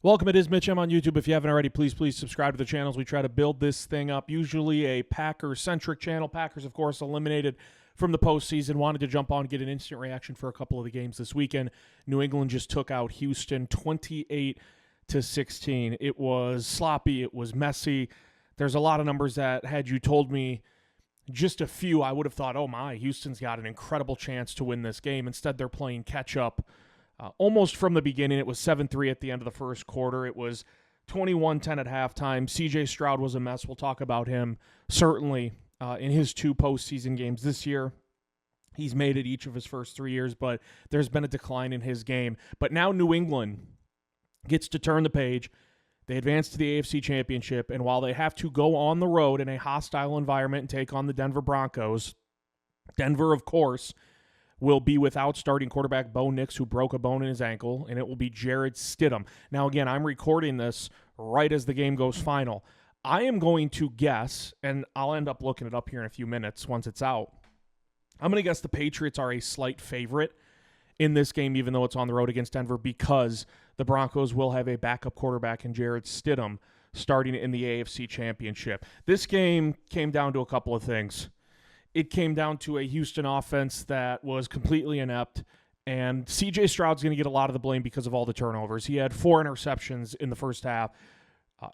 Welcome, it is Mitch. I'm on YouTube. If you haven't already, please subscribe to the channels. We try to build this thing up, usually a Packers-centric channel. Packers, of course, eliminated from the postseason. Wanted to jump on and get an instant reaction for a couple of the games this weekend. New England just took out Houston 28-16. It was sloppy. It was messy. There's a lot of numbers that had you told me just a few, I would have thought, oh my, Houston's got an incredible chance to win this game. Instead, they're playing catch-up. Almost from the beginning. It was 7-3 at the end of the first quarter. It was 21-10 at halftime. C.J. Stroud was a mess. We'll talk about him certainly in his two postseason games this year. He's made it each of his first 3 years, but there's been a decline in his game. But now New England gets to turn the page. They advance to the AFC Championship, and while they have to go on the road in a hostile environment and take on the Denver Broncos, Denver, of course, will be without starting quarterback Bo Nix, who broke a bone in his ankle, and it will be Jarrett Stidham. Now, again, I'm recording this right as the game goes final. I am going to guess, and I'll end up looking it up here in a few minutes once it's out. I'm going to guess the Patriots are a slight favorite in this game, even though it's on the road against Denver, because the Broncos will have a backup quarterback in Jarrett Stidham starting in the AFC Championship. This game came down to a couple of things. It came down to a Houston offense that was completely inept, and C.J. Stroud's going to get a lot of the blame because of all the turnovers. He had 4 interceptions in the first half.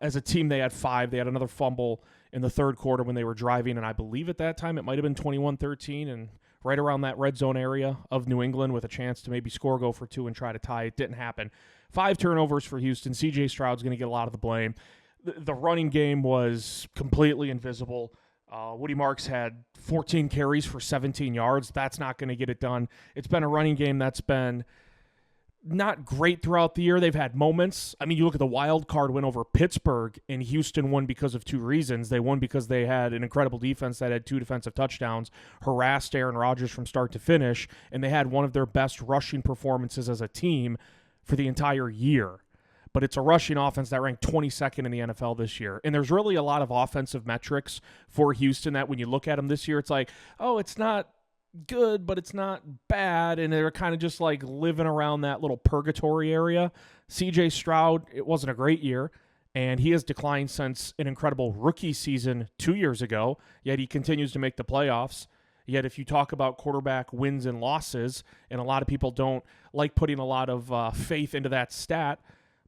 As a team, they had 5. They had another fumble in the third quarter when they were driving, and I believe at that time it might have been 21-13, and right around that red zone area of New England with a chance to maybe score, go for 2, and try to tie. It didn't happen. 5 turnovers for Houston. C.J. Stroud's going to get a lot of the blame. The running game was completely invisible. Woody Marks had 14 carries for 17 yards. That's not going to get it done. It's been a running game that's been not great throughout the year. They've had moments. I mean, you look at the wild card win over Pittsburgh, and Houston won because of 2 reasons. They won because they had an incredible defense that had 2 defensive touchdowns, harassed Aaron Rodgers from start to finish, and they had one of their best rushing performances as a team for the entire year. But it's a rushing offense that ranked 22nd in the NFL this year. And there's really a lot of offensive metrics for Houston that when you look at them this year, it's like, oh, it's not good, but it's not bad. And they're kind of just like living around that little purgatory area. C.J. Stroud, it wasn't a great year, and he has declined since an incredible rookie season 2 years ago, yet he continues to make the playoffs. Yet if you talk about quarterback wins and losses, and a lot of people don't like putting a lot of faith into that stat,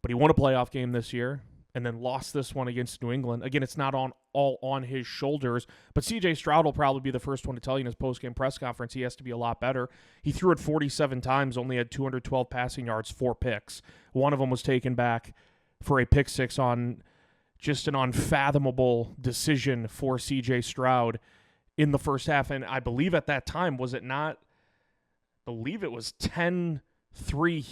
but he won a playoff game this year and then lost this one against New England. Again, it's not all on his shoulders, but C.J. Stroud will probably be the first one to tell you in his post-game press conference he has to be a lot better. He threw it 47 times, only had 212 passing yards, 4 picks. One of them was taken back for a pick six on just an unfathomable decision for C.J. Stroud in the first half. And I believe at that time, was it not? I believe it was 10-3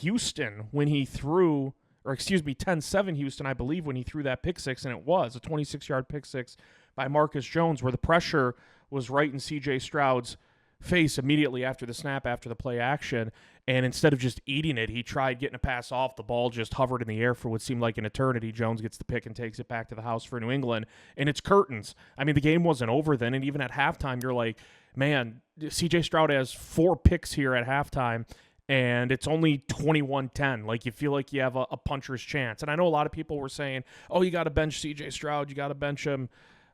Houston when he threw, or excuse me, 10-7 Houston, I believe, when he threw that pick six, and it was a 26-yard pick six by Marcus Jones, where the pressure was right in C.J. Stroud's face immediately after the snap, after the play action, and instead of just eating it, he tried getting a pass off. The ball just hovered in the air for what seemed like an eternity. Jones gets the pick and takes it back to the house for New England, and it's curtains. I mean, the game wasn't over then, and even at halftime, you're like, man, C.J. Stroud has 4 picks here at halftime, and it's only 21-10. Like, you feel like you have a puncher's chance. And I know a lot of people were saying, oh, you got to bench C.J. Stroud. You got to bench him.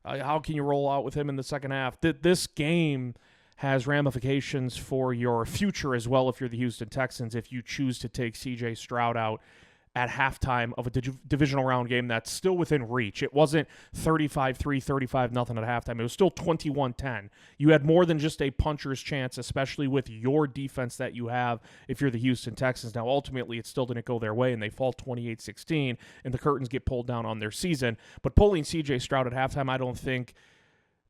How can you roll out with him in the second half? This game has ramifications for your future as well if you're the Houston Texans, if you choose to take C.J. Stroud out at halftime of a divisional round game that's still within reach. It wasn't 35-3, 35-0 at halftime. It was still 21-10. You had more than just a puncher's chance, especially with your defense that you have if you're the Houston Texans. Now, ultimately, it still didn't go their way, and they fall 28-16, and the curtains get pulled down on their season. But pulling C.J. Stroud at halftime, I don't think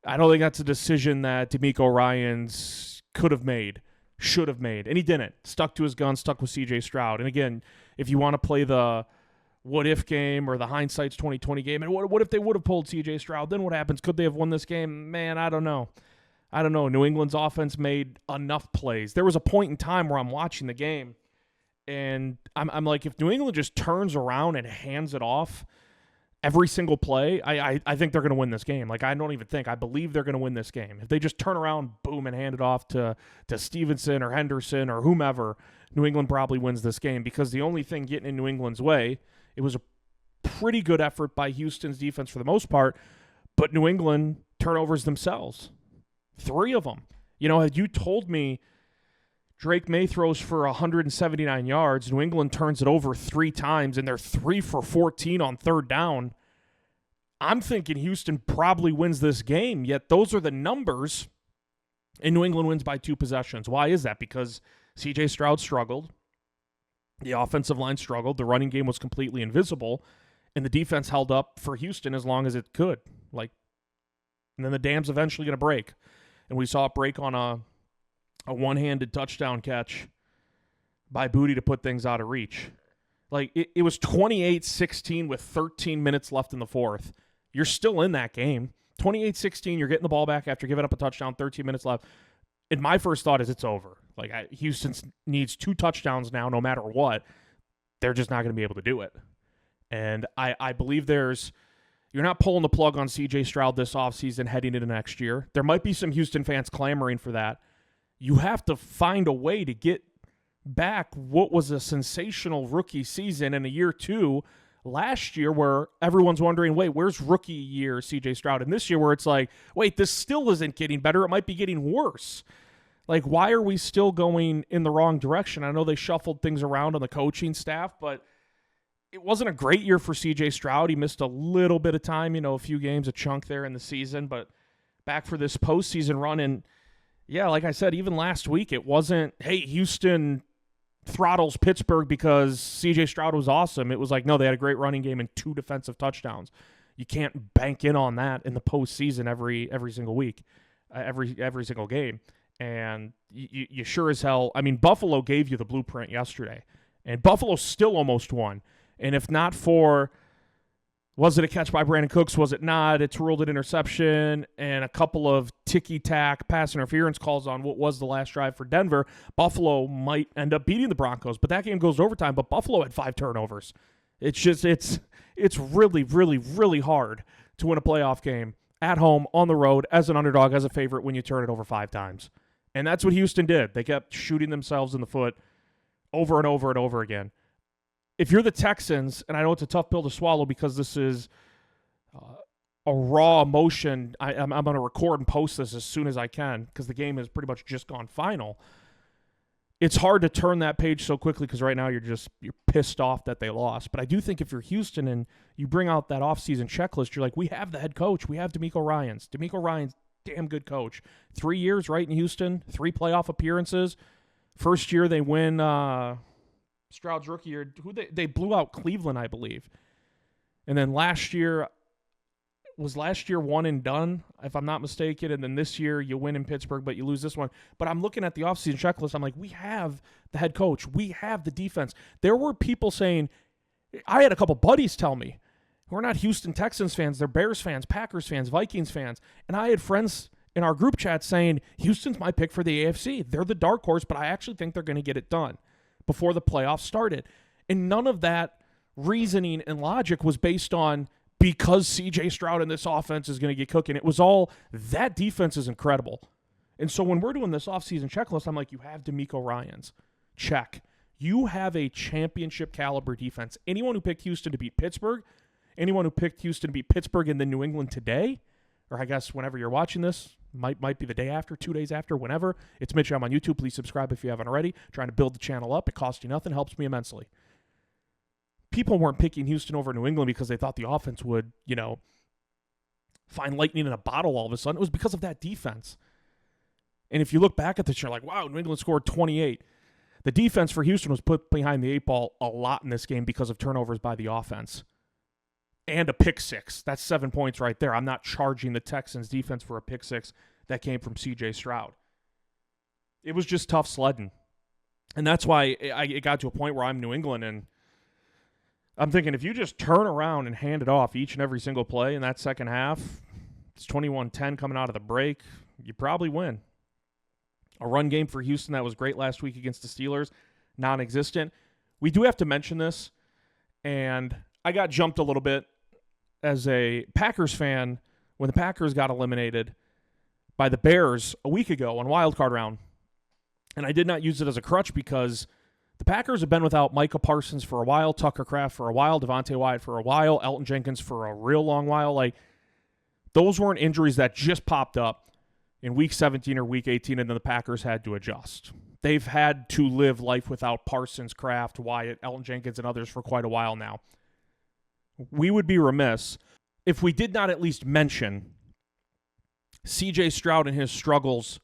that's a decision that DeMeco Ryans could have made, should have made, and he didn't. Stuck to his gun, stuck with C.J. Stroud. And again, if you want to play the what-if game or the hindsight's 2020 game, and what if they would have pulled C.J. Stroud, then what happens? Could they have won this game? Man, I don't know. New England's offense made enough plays. There was a point in time where I'm watching the game, and I'm like, if New England just turns around and hands it off every single play, I think they're going to win this game. Like, I don't even think. I believe they're going to win this game. If they just turn around, boom, and hand it off to Stevenson or Henderson or whomever, New England probably wins this game, because the only thing getting in New England's way, it was a pretty good effort by Houston's defense for the most part, but New England turnovers themselves. 3 of them. Had you told me Drake May throws for 179 yards, New England turns it over 3 times, and they're 3 for 14 on third down, I'm thinking Houston probably wins this game, yet those are the numbers, and New England wins by 2 possessions. Why is that? Because C.J. Stroud struggled. The offensive line struggled. The running game was completely invisible, and the defense held up for Houston as long as it could. And then the dam's eventually going to break. And we saw it break on a one-handed touchdown catch by Booty to put things out of reach. It was 28-16 with 13 minutes left in the fourth. You're still in that game. 28-16, you're getting the ball back after giving up a touchdown, 13 minutes left. And my first thought is it's over. Houston needs 2 touchdowns now no matter what. They're just not going to be able to do it. And I believe you're not pulling the plug on C.J. Stroud this offseason heading into next year. There might be some Houston fans clamoring for that. You have to find a way to get back what was a sensational rookie season in a year 2 last year where everyone's wondering, wait, where's rookie year C.J. Stroud? And this year where it's wait, this still isn't getting better. It might be getting worse. Why are we still going in the wrong direction? I know they shuffled things around on the coaching staff, but it wasn't a great year for C.J. Stroud. He missed a little bit of time, a few games, a chunk there in the season, but back for this postseason run. And yeah, like I said, even last week, it wasn't, hey, Houston throttles Pittsburgh because C.J. Stroud was awesome. It was no, they had a great running game and 2 defensive touchdowns. You can't bank in on that in the postseason every single week, every single game. And you sure as hell, Buffalo gave you the blueprint yesterday, and Buffalo still almost won. And if not for, was it a catch by Brandon Cooks? Was it not? It's ruled an interception and a couple of ticky-tack pass interference calls on what was the last drive for Denver. Buffalo might end up beating the Broncos, but that game goes to overtime. But Buffalo had 5 turnovers. It's really, really, really hard to win a playoff game at home, on the road, as an underdog, as a favorite when you turn it over 5 times. And that's what Houston did. They kept shooting themselves in the foot over and over and over again. If you're the Texans, and I know it's a tough pill to swallow because this is a raw emotion, I'm going to record and post this as soon as I can because the game has pretty much just gone final. It's hard to turn that page so quickly because right now you're pissed off that they lost. But I do think if you're Houston and you bring out that offseason checklist, you're we have the head coach. We have DeMeco Ryans. DeMeco Ryans, damn good coach. 3 years, right, in Houston, 3 playoff appearances. First year they win Stroud's rookie year. They blew out Cleveland, I believe. And then last year one and done, if I'm not mistaken. And then this year you win in Pittsburgh, but you lose this one. But I'm looking at the offseason checklist. I'm we have the head coach. We have the defense. There were people saying, I had a couple buddies tell me, who are not Houston Texans fans, they're Bears fans, Packers fans, Vikings fans. And I had friends in our group chat saying, Houston's my pick for the AFC. They're the dark horse, but I actually think they're going to get it done before the playoffs started. And none of that reasoning and logic was based on because C.J. Stroud in this offense is going to get cooking. It was all, that defense is incredible. And so when we're doing this offseason checklist, I'm you have DeMeco Ryans. Check. You have a championship caliber defense. Anyone who picked Houston to beat Pittsburgh, anyone who picked Houston to beat Pittsburgh and then New England today, or I guess whenever you're watching this, might be the day after, 2 days after, whenever. It's Mitch. I'm on YouTube. Please subscribe if you haven't already. Trying to build the channel up. It costs you nothing. Helps me immensely. People weren't picking Houston over New England because they thought the offense would, find lightning in a bottle all of a sudden. It was because of that defense. And if you look back at this, you're wow, New England scored 28. The defense for Houston was put behind the 8 ball a lot in this game because of turnovers by the offense. And a pick 6. That's 7 points right there. I'm not charging the Texans defense for a pick 6 that came from C.J. Stroud. It was just tough sledding. And that's why it got to a point where I'm New England, and I'm thinking if you just turn around and hand it off each and every single play in that second half, it's 21-10 coming out of the break, you probably win. A run game for Houston that was great last week against the Steelers, non-existent. We do have to mention this, and I got jumped a little bit as a Packers fan when the Packers got eliminated by the Bears a week ago on Wild Card round. And I did not use it as a crutch because The Packers have been without Micah Parsons for a while, Tucker Kraft for a while, Devontae Wyatt for a while, Elton Jenkins for a real long while. Like, those weren't injuries that just popped up in Week 17 or Week 18, and then the Packers had to adjust. They've had to live life without Parsons, Kraft, Wyatt, Elton Jenkins, and others for quite a while now. We would be remiss if we did not at least mention C.J. Stroud and his struggles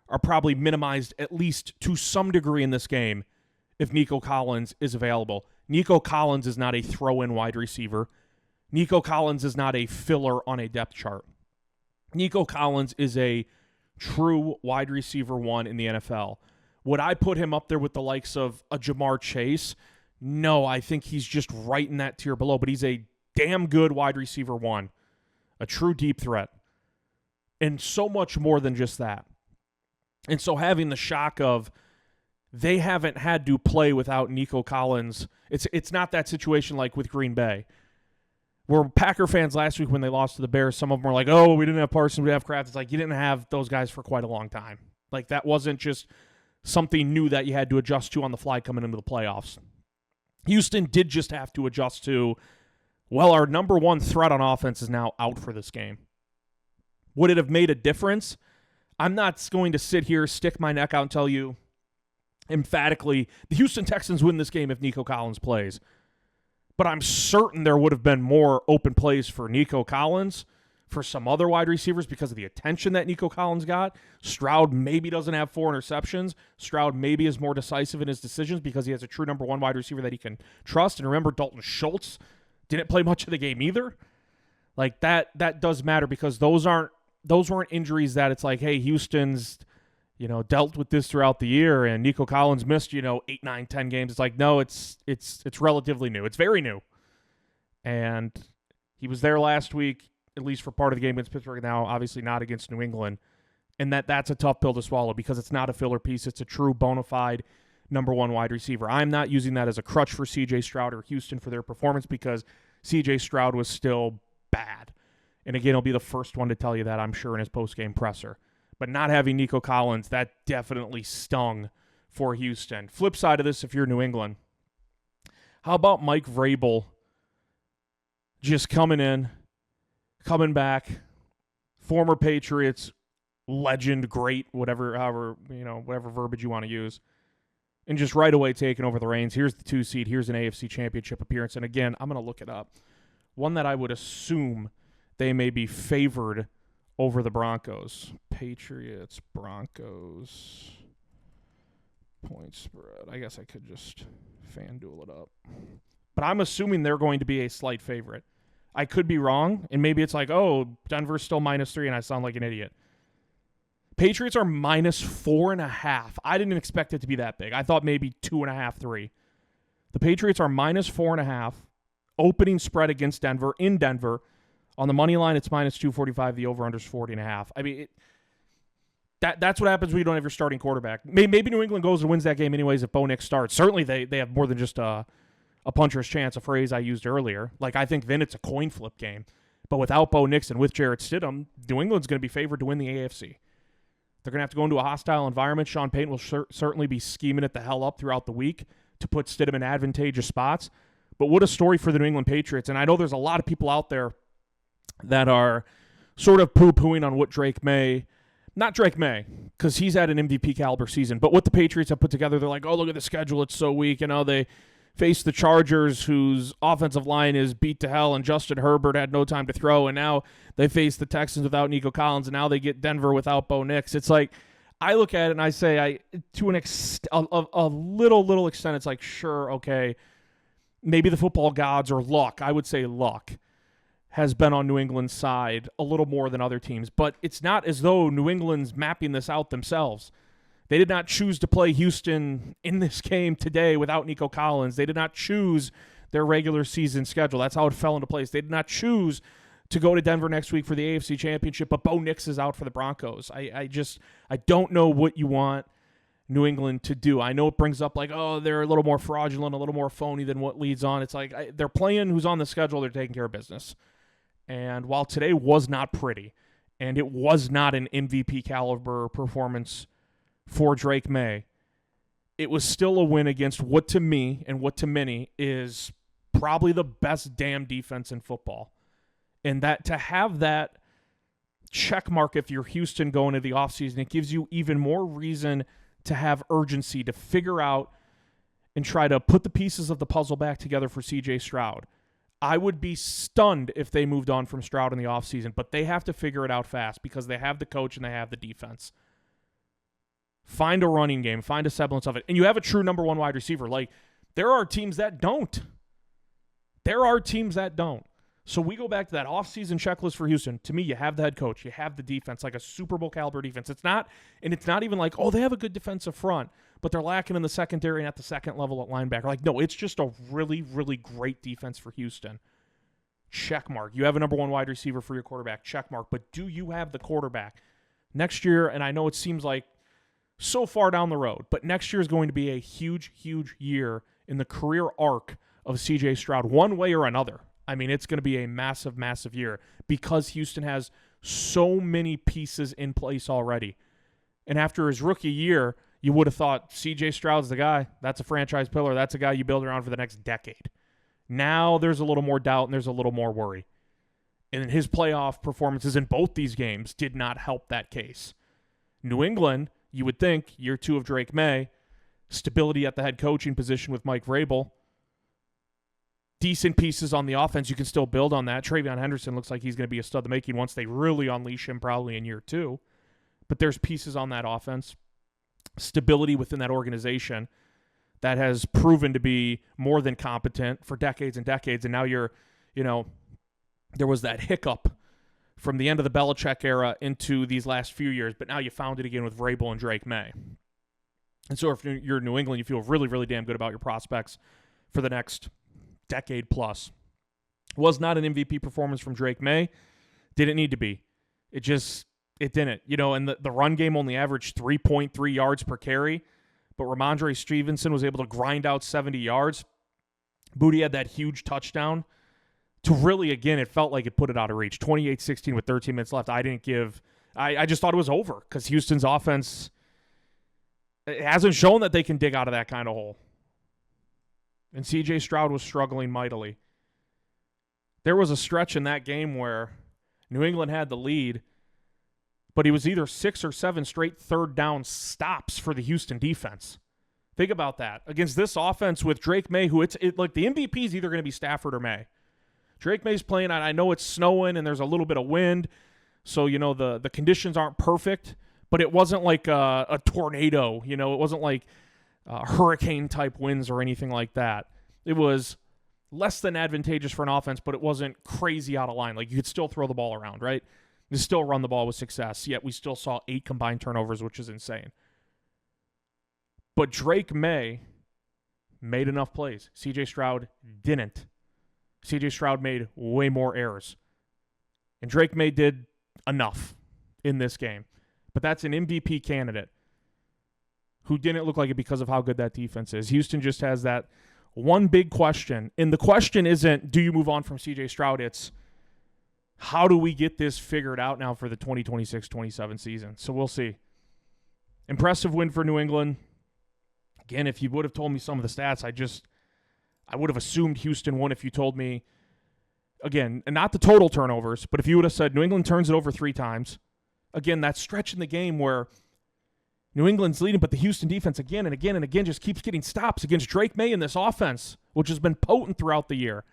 are probably minimized at least to some degree in this game if Nico Collins is available. Nico Collins is not a throw-in wide receiver. Nico Collins is not a filler on a depth chart. Nico Collins is a true wide receiver one in the NFL. Would I put him up there with the likes of a Jamar Chase? No, I think he's just right in that tier below, but he's a damn good wide receiver one, a true deep threat, and so much more than just that. And so having the shock of they haven't had to play without Nico Collins, it's not that situation like with Green Bay, where Packer fans last week when they lost to the Bears, some of them were like, oh, we didn't have Parsons, we didn't have Kraft. It's like you didn't have those guys for quite a long time. Like that wasn't just something new that you had to adjust to on the fly coming into the playoffs. Houston did just have to adjust to, well, our number one threat on offense is now out for this game. Would it have made a difference? I'm not going to sit here, stick my neck out and tell you emphatically the Houston Texans win this game if Nico Collins plays. But I'm certain there would have been more open plays for Nico Collins, for some other wide receivers because of the attention that Nico Collins got. Stroud maybe doesn't have 4 interceptions. Stroud maybe is more decisive in his decisions because he has a true number one wide receiver that he can trust. And remember, Dalton Schultz didn't play much of the game either. Like that does matter because those weren't injuries that it's like, hey, Houston's, dealt with this throughout the year and Nico Collins missed, 8, 9, 10 games. It's like, no, it's relatively new. It's very new. And he was there last week, at least for part of the game against Pittsburgh, now obviously not against New England. And that's a tough pill to swallow because it's not a filler piece. It's a true bona fide number one wide receiver. I'm not using that as a crutch for C.J. Stroud or Houston for their performance because C.J. Stroud was still bad. And again, he'll be the first one to tell you that, I'm sure, in his post-game presser. But not having Nico Collins, that definitely stung for Houston. Flip side of this, if you're New England, how about Mike Vrabel just coming back, former Patriots, legend, great, whatever verbiage you want to use, and just right away taking over the reins. Here's the 2 seed. Here's an AFC Championship appearance. And again, I'm going to look it up. One that I would assume they may be favored over the Broncos. Patriots, Broncos, point spread. I guess I could just FanDuel it up. But I'm assuming they're going to be a slight favorite. I could be wrong, and maybe it's like, oh, Denver's still -3, and I sound like an idiot. Patriots are -4.5. I didn't expect it to be that big. I thought maybe 2.5, 3. The Patriots are -4.5. Opening spread against Denver in Denver. On the money line, it's -245. The over-under is 40.5. I mean, that's what happens when you don't have your starting quarterback. Maybe New England goes and wins that game anyways if Bo Nix starts. Certainly they have more than just a puncher's chance, a phrase I used earlier. Like, I think then it's a coin flip game. But without Bo Nix and with Jarrett Stidham, New England's going to be favored to win the AFC. They're going to have to go into a hostile environment. Sean Payton will certainly be scheming it the hell up throughout the week to put Stidham in advantageous spots. But what a story for the New England Patriots. And I know there's a lot of people out there that are sort of poo-pooing on what not Drake May, because he's had an MVP caliber season, but what the Patriots have put together. They're like, oh, look at the schedule, it's so weak. They face the Chargers, whose offensive line is beat to hell, and Justin Herbert had no time to throw, and now they face the Texans without Nico Collins, and now they get Denver without Bo Nix. It's like, I look at it and I say, to a little extent, it's like, sure, okay, maybe the football gods or luck, I would say luck, has been on New England's side a little more than other teams. But it's not as though New England's mapping this out themselves. They did not choose to play Houston in this game today without Nico Collins. They did not choose their regular season schedule. That's how it fell into place. They did not choose to go to Denver next week for the AFC Championship, but Bo Nix is out for the Broncos. I don't know what you want New England to do. I know it brings up like, oh, they're a little more fraudulent, a little more phony than what leads on. It's like they're playing who's on the schedule. They're taking care of business. And while today was not pretty, and it was not an MVP caliber performance for Drake May, it was still a win against what to me and what to many is probably the best damn defense in football. And that to have that check mark if you're Houston going into the offseason, it gives you even more reason to have urgency to figure out and try to put the pieces of the puzzle back together for C.J. Stroud. I would be stunned if they moved on from Stroud in the offseason, but they have to figure it out fast because they have the coach and they have the defense. Find a running game. Find a semblance of it. And you have a true number one wide receiver. Like, there are teams that don't. So we go back to that offseason checklist for Houston. To me, you have the head coach. You have the defense, like a Super Bowl caliber defense. It's not even like, oh, they have a good defensive front, but they're lacking in the secondary and at the second level at linebacker. Like, no, it's just a really, really great defense for Houston. Check mark. You have a number one wide receiver for your quarterback. Check mark. But do you have the quarterback? Next year, and I know it seems like so far down the road, but next year is going to be a huge, huge year in the career arc of C.J. Stroud, one way or another. I mean, it's going to be a massive, massive year because Houston has so many pieces in place already. And after his rookie year, you would have thought C.J. Stroud's the guy. That's a franchise pillar. That's a guy you build around for the next decade. Now there's a little more doubt and there's a little more worry. And his playoff performances in both these games did not help that case. New England, you would think, year two of Drake May, stability at the head coaching position with Mike Vrabel, decent pieces on the offense. You can still build on that. Travion Henderson looks like he's going to be a stud of the making once they really unleash him probably in year two. But there's pieces on that offense, stability within that organization that has proven to be more than competent for decades and decades. And now there was that hiccup from the end of the Belichick era into these last few years, but now you found it again with Vrabel and Drake May. And so if you're New England, you feel really, really damn good about your prospects for the next decade plus. Was not an MVP performance from Drake May. Didn't need to be. It didn't. And the run game only averaged 3.3 yards per carry, but Ramondre Stevenson was able to grind out 70 yards. Booty had that huge touchdown to really, again, it felt like it put it out of reach. 28-16 with 13 minutes left. I just thought it was over because Houston's offense, it hasn't shown that they can dig out of that kind of hole. And C.J. Stroud was struggling mightily. There was a stretch in that game where New England had the lead, but he was either 6 or 7 straight third down stops for the Houston defense. Think about that. Against this offense with Drake May, who like the MVP is either going to be Stafford or May. Drake May's playing, I know it's snowing and there's a little bit of wind, so, the conditions aren't perfect, but it wasn't like a tornado. It wasn't like hurricane-type winds or anything like that. It was less than advantageous for an offense, but it wasn't crazy out of line. Like, you could still throw the ball around, right? You could still run the ball with success, yet we still saw 8 combined turnovers, which is insane. But Drake May made enough plays. C.J. Stroud didn't. C.J. Stroud made way more errors. And Drake May did enough in this game. But that's an MVP candidate who didn't look like it because of how good that defense is. Houston just has that one big question. And the question isn't, do you move on from C.J. Stroud? It's, how do we get this figured out now for the 2026-27 season? So we'll see. Impressive win for New England. Again, if you would have told me some of the stats, I would have assumed Houston won if you told me, again, and not the total turnovers, but if you would have said New England turns it over 3 times. Again, that stretch in the game where New England's leading, but the Houston defense again and again and again just keeps getting stops against Drake May in this offense, which has been potent throughout the year.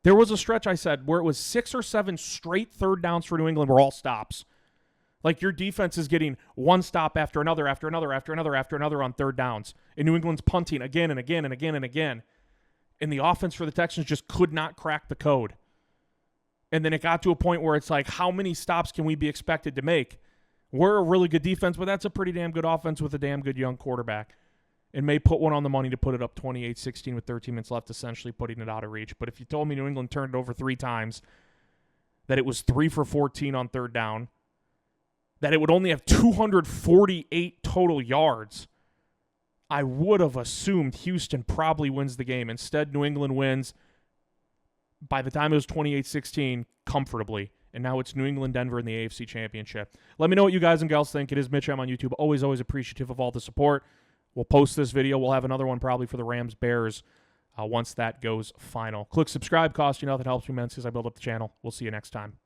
There was a stretch, I said, where it was 6 or 7 straight third downs for New England were all stops. Like, your defense is getting one stop after another, after another, after another, after another on third downs. And New England's punting again and again and again and again. And the offense for the Texans just could not crack the code. And then it got to a point where it's like, how many stops can we be expected to make? We're a really good defense, but that's a pretty damn good offense with a damn good young quarterback. And May put one on the money to put it up 28-16 with 13 minutes left, essentially putting it out of reach. But if you told me New England turned it over 3 times, that it was 3 for 14 on third down, that it would only have 248 total yards, I would have assumed Houston probably wins the game. Instead, New England wins, by the time it was 28-16, comfortably. And now it's New England, Denver in the AFC Championship. Let me know what you guys and gals think. It is Mitch M on YouTube. Always, always appreciative of all the support. we'll post this video. We'll have another one probably for the Rams-Bears once that goes final. Click subscribe, costs you nothing, helps me immensely as I build up the channel. We'll see you next time.